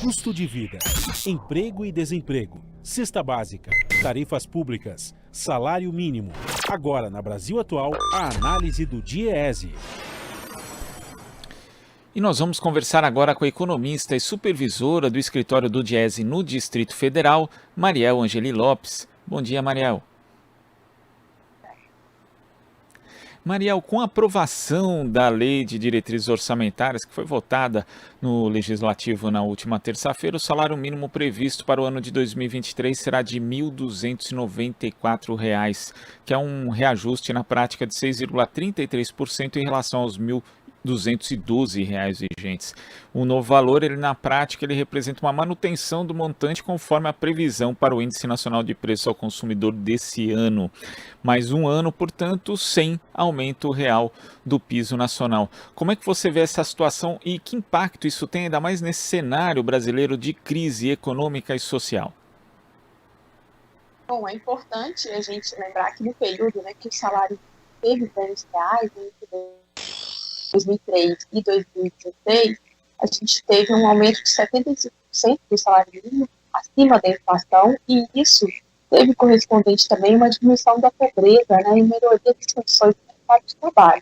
custo de vida, emprego e desemprego, cesta básica, tarifas públicas, salário mínimo. Agora, na Brasil Atual, a análise do DIEESE. E nós vamos conversar agora com a economista e supervisora do escritório do DIEESE no Distrito Federal, Mariel Angeli Lopes. Bom dia, Mariel. Mariel, com a aprovação da Lei de Diretrizes Orçamentárias, que foi votada no Legislativo na última terça-feira, o salário mínimo previsto para o ano de 2023 será de R$ 1.294, que é um reajuste na prática de 6,33% em relação aos R$ 1.212 vigentes. O novo valor, na prática, ele representa uma manutenção do montante conforme a previsão para o Índice Nacional de Preços ao Consumidor desse ano. Mais um ano, portanto, sem aumento real do piso nacional. Como é que você vê essa situação e que impacto isso tem, ainda mais nesse cenário brasileiro de crise econômica e social? Bom, é importante a gente lembrar que no período, que o salário teve ganhos reais, entre 2003 e 2016, a gente teve um aumento de 75% do salário mínimo acima da inflação, e isso teve correspondente também uma diminuição da pobreza, e melhoria das condições do mercado de trabalho.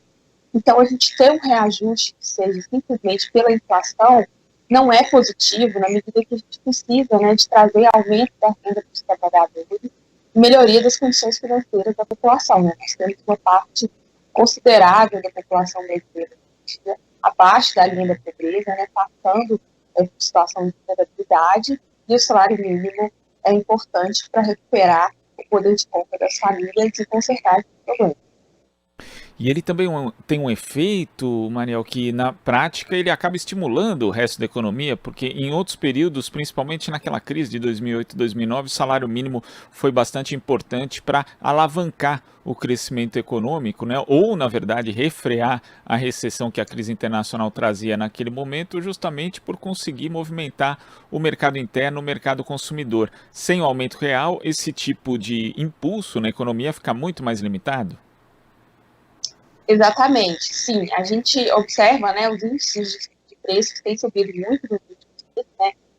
Então, a gente ter um reajuste que seja simplesmente pela inflação não é positivo, na medida que a gente precisa, de trazer aumento da renda dos trabalhadores e melhoria das condições financeiras da população. Nós temos uma parte considerável da população brasileira abaixo da linha da pobreza, passando por situação de vulnerabilidade, e o salário mínimo é importante para recuperar o poder de compra das famílias e consertar esse problema. E ele também tem um efeito, Mariel, que na prática ele acaba estimulando o resto da economia, porque em outros períodos, principalmente naquela crise de 2008 e 2009, o salário mínimo foi bastante importante para alavancar o crescimento econômico, ou, na verdade, refrear a recessão que a crise internacional trazia naquele momento, justamente por conseguir movimentar o mercado interno, o mercado consumidor. Sem o aumento real, esse tipo de impulso na economia fica muito mais limitado? Exatamente, sim. A gente observa, os índices de preços têm subido muito nos últimos dias,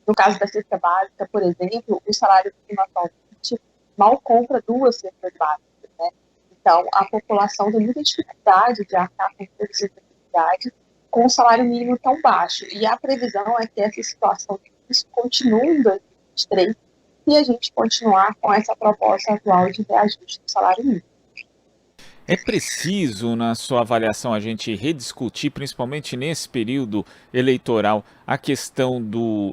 No caso da cesta básica, por exemplo, o salário mínimo atualmente mal compra 2 cestas básicas, Então, a população tem muita dificuldade de arcar com essa necessidade com o salário mínimo tão baixo. E a previsão é que essa situação continue em 2023 e a gente continuar com essa proposta atual de reajuste do salário mínimo. É preciso, na sua avaliação, a gente rediscutir, principalmente nesse período eleitoral, a questão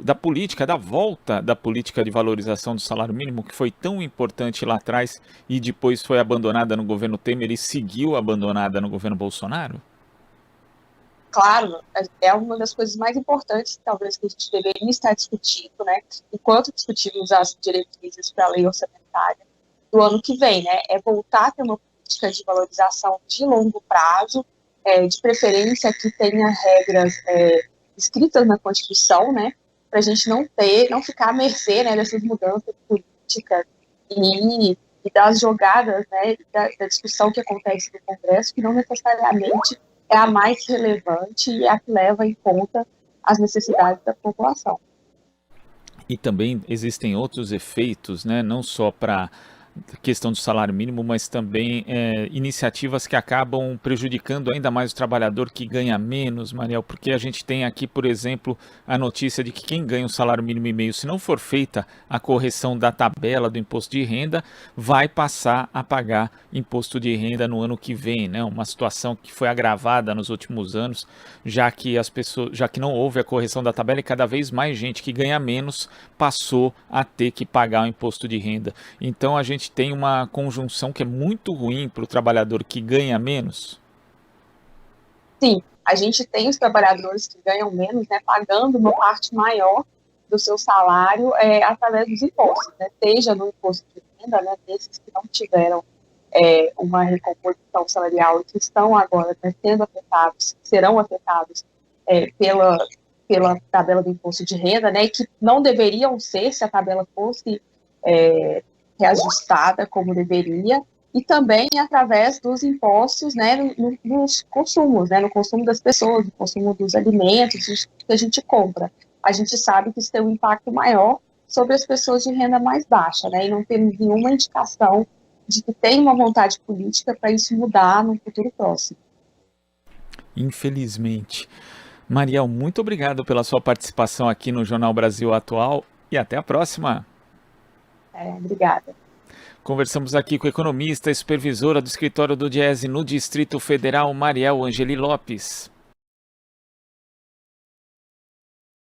da política, da volta da política de valorização do salário mínimo, que foi tão importante lá atrás e depois foi abandonada no governo Temer e seguiu abandonada no governo Bolsonaro? Claro, é uma das coisas mais importantes, talvez, que a gente deveria estar discutindo, enquanto discutimos as diretrizes para a lei orçamentária do ano que vem, é voltar a ter uma política de valorização de longo prazo, de preferência que tenha regras escritas na Constituição, para a gente não ficar à mercê, dessas mudanças políticas e das jogadas, da discussão que acontece no Congresso, que não necessariamente é a mais relevante e a que leva em conta as necessidades da população. E também existem outros efeitos, não só para questão do salário mínimo, mas também iniciativas que acabam prejudicando ainda mais o trabalhador que ganha menos, Mariel, porque a gente tem aqui, por exemplo, a notícia de que quem ganha um salário mínimo e meio, se não for feita a correção da tabela do imposto de renda, vai passar a pagar imposto de renda no ano que vem, uma situação que foi agravada nos últimos anos, já que não houve a correção da tabela e cada vez mais gente que ganha menos passou a ter que pagar o imposto de renda. Então a gente tem uma conjunção que é muito ruim para o trabalhador que ganha menos? Sim, a gente tem os trabalhadores que ganham menos, pagando uma parte maior do seu salário através dos impostos, seja no imposto de renda, desses que não tiveram uma recomposição salarial e que estão agora sendo afetados, serão afetados pela tabela do imposto de renda, e que não deveriam ser se a tabela fosse reajustada como deveria, e também através dos impostos, nos consumos, no consumo das pessoas, no consumo dos alimentos que a gente compra. a gente sabe que isso tem um impacto maior sobre as pessoas de renda mais baixa, né? E não temos nenhuma indicação de que tem uma vontade política para isso mudar no futuro próximo. Infelizmente. Mariel, muito obrigado pela sua participação aqui no Jornal Brasil Atual e até a próxima. Obrigada. Conversamos aqui com a economista e supervisora do escritório do Diese no Distrito Federal, Mariel Angeli Lopes.